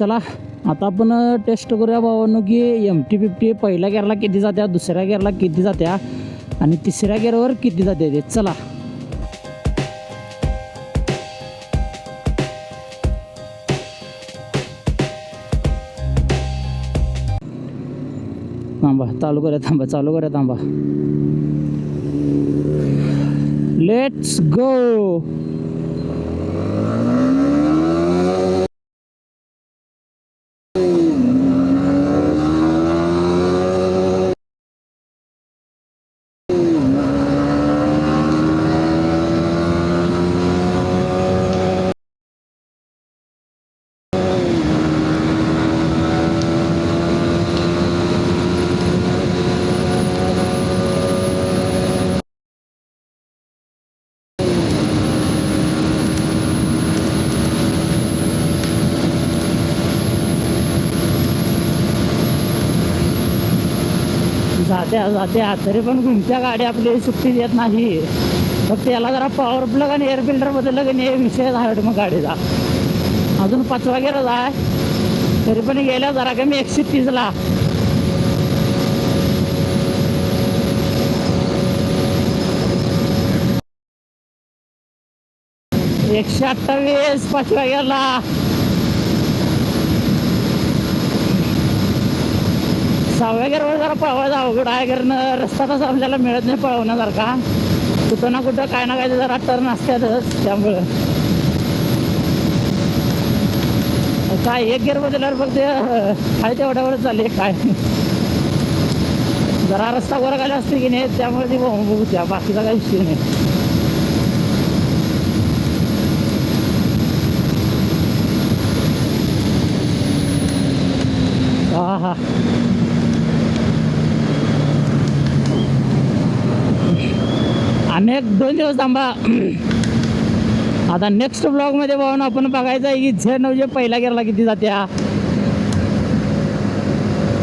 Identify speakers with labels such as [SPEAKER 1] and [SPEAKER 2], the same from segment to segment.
[SPEAKER 1] चला आता आपण टेस्ट करूया भावांनो की MT-50 पहिल्या गेअरला किती जात्या, दुसऱ्या गेअरला किती जात्या आणि तिसऱ्या गेअरवर किती जाते ते. चला थांबा, चालू करूया थांबा. Let's go. जात्या तरी पण घुमत्या गाडी आपली सुट्टी देत नाही. फक्त याला जरा पॉवर प्लग आणि एअर फिल्टर बदललं की नाही विषय झाला मग गाडीचा. अजून 5वा गेअरच आहे तरी पण गेल्या जरा कमी 130ला. एकशे 28 5व्या गेअरला. 6व्या गेअरवर जरा पळवायचा अवघड आहे कारण रस्ता तसा आपल्याला मिळत नाही पळवण्यासारखा. कुठं ना कुठं काय ना काय जरा टर्न असतातच. त्यामुळं काय एक गेअर बदलल्यावर फक्त आहे तेवढ्यावरच चालले. काय जरा रस्ता वर खाली असते की नाही त्यामुळे ती बघूया, बाकीचा काही विषय नाही. हा अनेक 2 दिवस थांबा. आता नेक्स्ट ब्लॉगमध्ये पाहून आपण बघायचं आहे की Z9 पहिल्या गेअरला किती जात्या.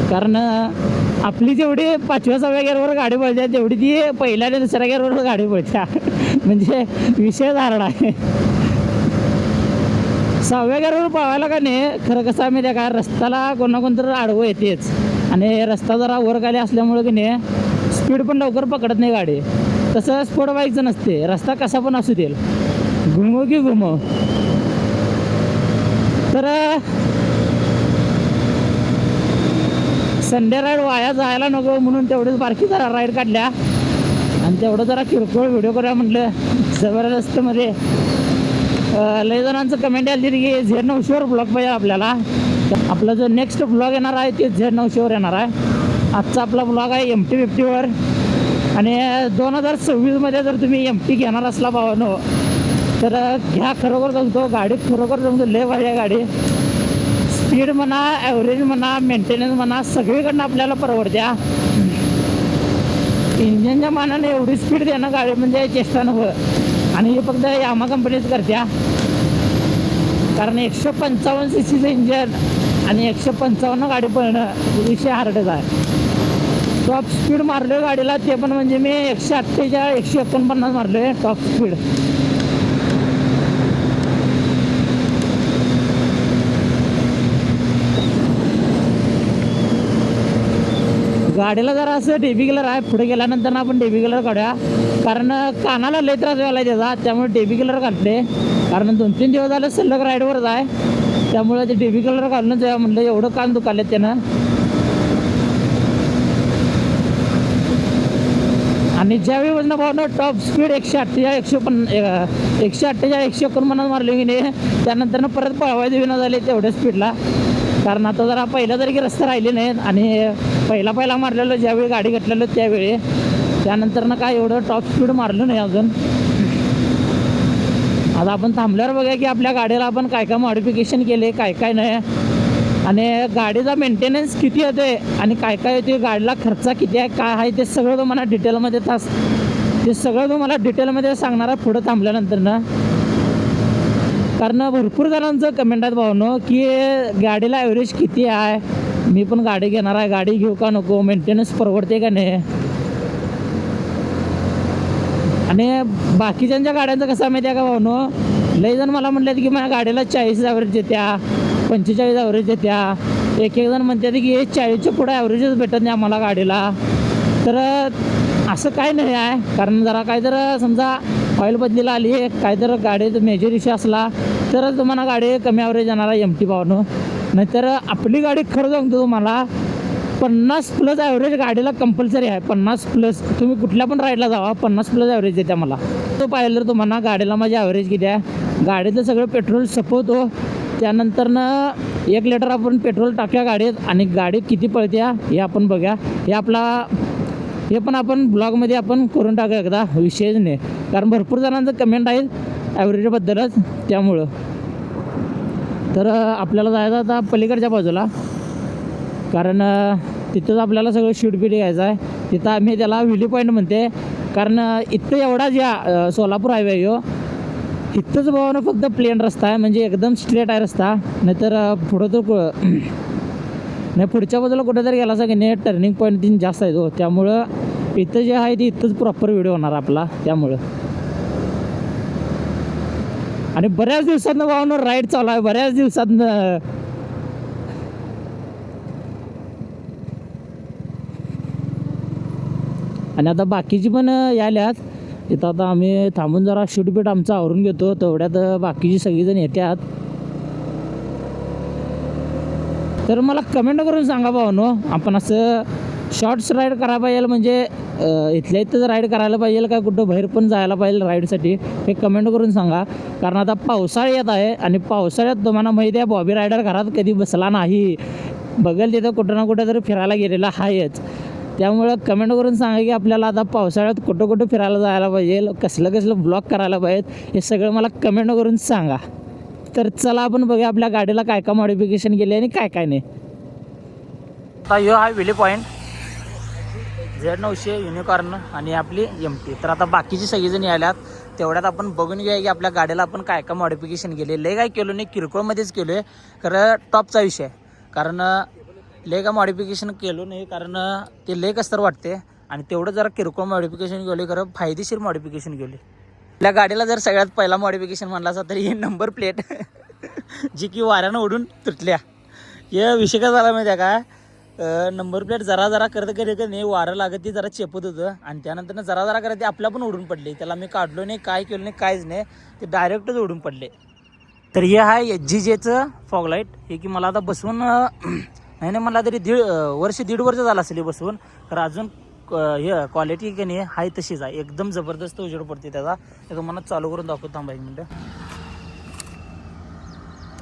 [SPEAKER 1] कारण आपली जेवढी 5व्या-6व्या गेअरवर गाडी पळते तेवढी ती पहिल्या आणि दुसऱ्या गेअरवर गाडी पळत्या. म्हणजे विषय झाला आहे. 6व्या गेअरवर पळवायला का नाही खरं कसं आहे माहिती आहे का, रस्त्याला कोणाकोणतरी आडवं येतेच आणि रस्ता जरा वर खाली असल्यामुळे की नाही स्पीड पण लवकर पकडत नाही गाडी. तसं स्पोर्ट बाईकचं नसते, रस्ता कसा पण असू देईल घुमव की घुमव. तर संडे राईड वाया जायला नको म्हणून तेवढीच बारकी जरा राईड काढल्या आणि तेवढं जरा किरकोळ व्हिडिओ करूया म्हटलं. जबरदस्तमध्ये लय जणांचं कमेंट आली की Z9वर ब्लॉग पाहिजे आपल्याला. आपला जो नेक्स्ट ब्लॉग येणार आहे ते Z9वर येणार आहे. आजचा आपला ब्लॉग आहे MT-50वर. आणि 2026मध्ये जर तुम्ही MT घेणार असला भावानो तर घ्या. खरोखर सांगतो गाडी खरोखर सांगतो लय भारी आहे गाडी. स्पीड म्हणा, ॲव्हरेज म्हणा, मेंटेनन्स म्हणा सगळीकडनं आपल्याला परवडत्या. इंजिनच्या मानाने एवढी स्पीड देणं गाडी म्हणजे चेष्टा नव्हतं. आणि हे फक्त यामा कंपनीच करत्या. कारण 155 cc इंजन आणि 155 गाडी पळणं विषय हार्डच आहे. टॉप स्पीड मारलो गाडीला ते पण म्हणजे मी 148 149 मारलो आहे टॉप स्पीड. गाडीला जरा असं डेबी कलर आहे. पुढे गेल्यानंतर ना आपण डेबी कलर काढूया कारण कानाला लय त्रास व्हायला त्याचा. त्यामुळे डेबी कलर काढले कारण 2-3 दिवस झालं सलग राईडवरच आहे. त्यामुळे ते डेबी कलर काढूनच जाऊया म्हणलं, एवढं कान दुखाले त्यानं. आणि ज्यावेळी वजन भावनं टॉप स्पीड 148 149 मारले की नाही त्यानंतर परत पळवायचे विना झाले तेवढ्या स्पीडला. कारण आता जरा पहिल्या तरी रस्ते राहिले नाहीत आणि पहिला मारलेलं ज्यावेळी गाडी घटलेलं त्यावेळी. त्यानंतर काय एवढं टॉप स्पीड मारलं नाही अजून. आता आपण थांबल्यावर बघा की आपल्या गाडीला आपण काय काय मॉडिफिकेशन केले काय काय नाही आणि गाडीचा मेंटेनन्स किती येते आणि काय काय येते, गाडीला खर्च किती आहे काय आहे ते सगळं तुम्हाला डिटेलमध्ये सांगणार आहे पुढं थांबल्यानंतर ना. कारण भरपूर जणांचं कमेंट आहेत भावनो की गाडीला ॲव्हरेज किती आहे, मी पण गाडी घेणार आहे, गाडी घेऊ का नको, मेंटेनन्स परवडते का नाही. आणि बाकीच्यांच्या गाड्यांचं कसं माहिती आहे का भावनो, लई जण मला म्हटलं की माझ्या गाडीला 40 ॲव्हरेज येत्या 45 ॲव्हरेज येत्या, एक जण म्हणतात की 40च्या पुढे ॲव्हरेजच भेटत नाही आम्हाला गाडीला. तर असं काय नाही आहे, कारण जरा काय जर समजा ऑइल बदलीला आली आहे, काय जर गाडीत मेजर इश्यू असला तरच तुम्हाला गाडी कमी ॲव्हरेज येणार आहे MT पावनं. नाहीतर आपली गाडी खरं सांगतो तुम्हाला 50+ ॲव्हरेज गाडीला कंपल्सरी आहे. 50+, तुम्ही कुठल्या पण राईडला जावा 50+ ॲव्हरेज येते मला. तो पाहिलं तुम्हाला गाडीला माझी ॲव्हरेज किती आहे. गाडीतलं सगळं पेट्रोल सपवतो, त्यानंतरनं 1 लिटर आपण पेट्रोल टाकूया गाडीत आणि गाडी किती पळते हे आपण बघूया. हे पण आपण ब्लॉगमध्ये आपण करून टाकूया एकदा, विषयच नाही. कारण भरपूर जणांचं कमेंट आहेत ॲव्हरेजबद्दलच, त्यामुळं. तर आपल्याला जायचं आता पलीकडच्या बाजूला, कारण तिथंच आपल्याला सगळं शूटबीट घ्यायचं आहे. तिथं आम्ही त्याला व्हिली पॉईंट म्हणते, कारण इथं एवढाच या सोलापूर हायवे हो, इथंच भावानं फक्त प्लेन रस्ता आहे, म्हणजे एकदम स्ट्रेट आहे रस्ता. नाहीतर पुढं तर नाही, पुढच्या बाजूला कुठेतरी गेला की नाही टर्निंग पॉईंट 3 जास्त आहे हो. त्यामुळं इथं जे आहे ते इथंच प्रॉपर व्हिडिओ होणार आपला. त्यामुळं आणि बऱ्याच दिवसातनं भावानं राईड चालू आहे, बऱ्याच दिवसातनं. आणि आता बाकीची पण याल्यात इथं. आता आम्ही थांबून जरा शूटबीट आमचं आवरून घेतो, तेवढ्यात बाकीची सगळीजण येतात. तर मला कमेंट करून सांगा भावानो, आपण असं शॉर्ट्स राईड करायला पाहिजे, म्हणजे इथल्या इथंच राईड करायला पाहिजे का कुठं बाहेर पण जायला पाहिजे राईडसाठी, हे कमेंट करून सांगा. कारण आता पावसाळा येत आहे आणि पावसाळ्यात तुम्हाला माहिती आहे बॉबी रायडर घरात कधी बसला नाही, बघेल तिथं कुठं ना कुठं तरी फिरायला गेलेला आहेच. त्यामुळं कमेंट करून सांगा की आपल्याला आता पावसाळ्यात कुठं कुठं फिरायला जायला पाहिजे, कसलं ब्लॉग करायला पाहिजेत, हे सगळं मला कमेंट करून सांगा. तर चला आपण बघूया आपल्या गाडीला काय काय मॉडिफिकेशन केले आणि काय काय नाही. आता ह्यो हा व्हिली पॉईंट Z900 युनिकॉर्न आणि आपली MT. तर आता बाकीची सगळीजण यायल्यात, तेवढ्यात आपण बघून घेऊया की आपल्या गाडीला आपण काय काय मॉडिफिकेशन केले. लय काय केलो नाही, किरकोळमध्येच केलो आहे, खरं टॉपचा विषय आहे. कारण लय काय मॉडिफिकेशन केलो नाही, कारण ते लय कसं तर वाटते. आणि तेवढं जरा किरकोळ मॉडिफिकेशन केले, खरं फायदेशीर मॉडिफिकेशन केले. आपल्या गाडीला जर सगळ्यात पहिला मॉडिफिकेशन म्हणला असता तरी ही नंबर प्लेट जी की वाऱ्यानं उडून तुटल्या. हे विषय काय झाला माहिती आहे का, नंबर प्लेट जरा करत नाही वारं लागत ती जरा चेपत होतं, आणि त्यानंतर जरा करत ते आपल्या पण उडून पडले. त्याला मी काढलो नाही, काय केलं नाही, काहीच नाही, ते डायरेक्टच उडून पडले. तर हे आहे HGJचं फॉगलाईट. हे की मला आता बसवून नाही मला तरी 1.5 वर्ष झालं असेल बसवून. तर अजून हे क्वालिटी की नाही हाय तशीच आहे, एकदम जबरदस्त उजेड पडते त्याचा. ते तुम्हाला चालू करून दाखवतो, थांबा 1 मिनिट.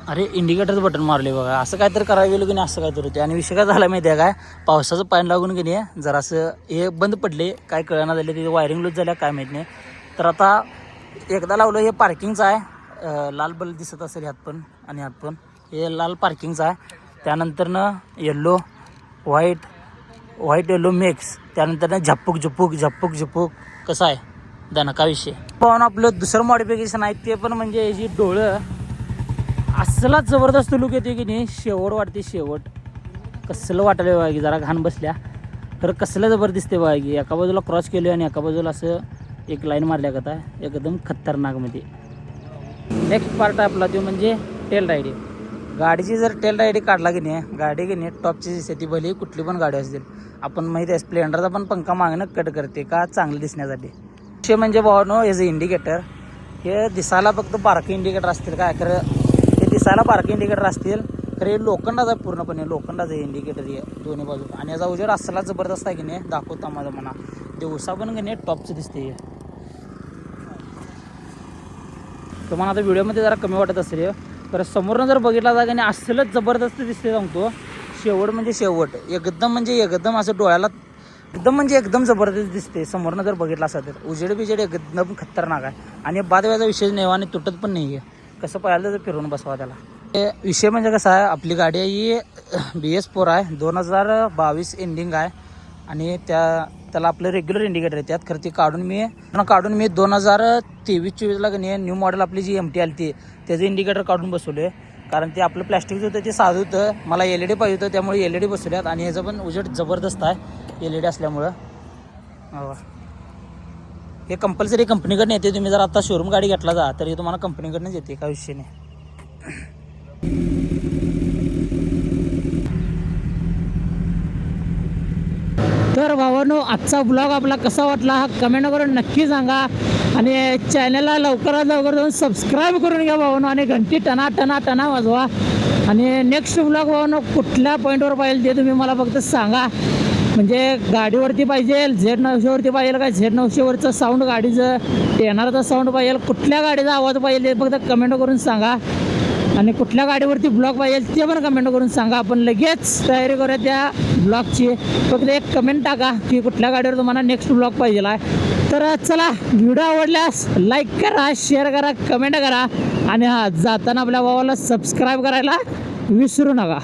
[SPEAKER 1] अरे इंडिकेटरचं बटन मारले बघा, असं काहीतरी करायला गेलो की नाही असं काहीतरी होते. आणि विषय काय झाला माहिती आहे काय, पावसाचं पाणी लागून की नाही जरासं हे बंद पडले, काय कळना झाले, तिथे वायरिंग लूज झाल्या काय माहीत नाही. तर आता एकदा लावलं, हे पार्किंगचं आहे, लाल बल्ब दिसत असेल ह्यात पण आणि ह्यात पण, हे लाल पार्किंगचं आहे. त्यानंतरनं येल्लो व्हाईट येल्लो मिक्स, त्यानंतर झप्पूक कसं आहे दणका विषय. पण आपलं दुसरं मॉडिफिकेशन आहे ते पण म्हणजे जी डोळं असला जबरदस्त लुक येते की नाही, शेवट वाटते शेवट. कसलं वाटलं बघा की जरा घाण बसल्या, खरं कसलं जबरदस्त आहे बघा की. एका बाजूला क्रॉस केलं आणि एका बाजूला असं एक लाईन मारल्या का आहे, एकदम खतरनाकमध्ये. नेक्स्ट पार्ट आहे आपला तो म्हणजे टेल रायडिंग. गाडीची जर टेल रायडिंग काढला की नाही, गाडी की नाही टॉपची दिसते ती, भले कुठली पण गाडी असेल. आपण माहिती आहे स्प्लेंडरचा पण पंखा मागणं कट करते का चांगलं दिसण्यासाठी. विषय म्हणजे भावानो याचं इंडिकेटर, हे दिसायला फक्त बारके इंडिकेटर असतील काय, खरं हे दिसायला बारके इंडिकेटर असतील, खरं हे लोखंडाचं आहे, पूर्णपणे लोखंडाचं आहे इंडिकेटर हे दोन्ही बाजू. आणि याचा उजेड असला जबरदस्त आहे की नाही, दाखवता माझा म्हणा दिवसा पण की नाही टॉपचं दिसते हे. तुम्हाला आता व्हिडिओमध्ये जरा कमी वाटत असेल, तर समोरनं जर बघितला जागा नाही असलंच जबरदस्त दिसते सांगतो. शेवट म्हणजे शेवट, एकदम असं डोळ्याला एकदम जबरदस्त दिसते समोरनं जर बघितला असा तर. उजेड एकदम खतरनाक आहे. आणि बाद व्याचा विषय नाही आणि तुटत पण नाही आहे, कसं पाहिलं तर फिरवून बसवा त्याला. विषय म्हणजे कसा आहे, आपली गाडी ही BS4 आहे, 2022 एंडिंग आहे. आणि त्याला आपलं रेग्युलर इंडिकेटर आहे त्यात, खरं ते काढून मी 2023-24ला की नाही न्यू मॉडेल आपली जी MT आली ती त्याचं इंडिकेटर काढून बसवलं आहे. कारण ते आपलं प्लॅस्टिकचं होतं ते साधं होतं, मला LED पाहिजे होतं, त्यामुळे LED बसवल्यात. आणि ह्याचं पण उजेड जबरदस्त आहे LED असल्यामुळं. हे कंपल्सरी कंपनीकडनं येते. तुम्ही जर आता शोरूम गाडी घेतला जा तरी तुम्हाला कंपनीकडनंच येते, काय विषय नाही. भावानो आजचा ब्लॉग आपला कसा वाटला हा कमेंट करून नक्की सांगा आणि चॅनलला लवकरात लवकर जाऊन सबस्क्राईब करून घ्या भावानो आणि घंटी टना टना टना वाजवा आणि नेक्स्ट ब्लॉग भावानो कुठल्या पॉईंटवर पाहिजे ते तुम्ही मला फक्त सांगा म्हणजे गाडीवरती पाहिजे Z900वरती पाहिजे का Z900वरचं साऊंड गाडीचं टेनरचा साऊंड पाहिजे कुठल्या गाडीचा आवाज पाहिजे ते फक्त कमेंट करून सांगा आणि कुठल्या गाडीवरती ब्लॉग पाहिजे ते पण कमेंट करून सांगा आपण लगेच तयारी करूया त्या ब्लॉगची फक्त एक कमेंट टाका की कुठल्या गाडीवर तुम्हाला नेक्स्ट ब्लॉग पाहिजे आहे तर चला व्हिडिओ आवडल्यास लाईक करा शेअर करा कमेंट करा आणि जाताना आपल्या भावाला सबस्क्राईब करायला विसरू नका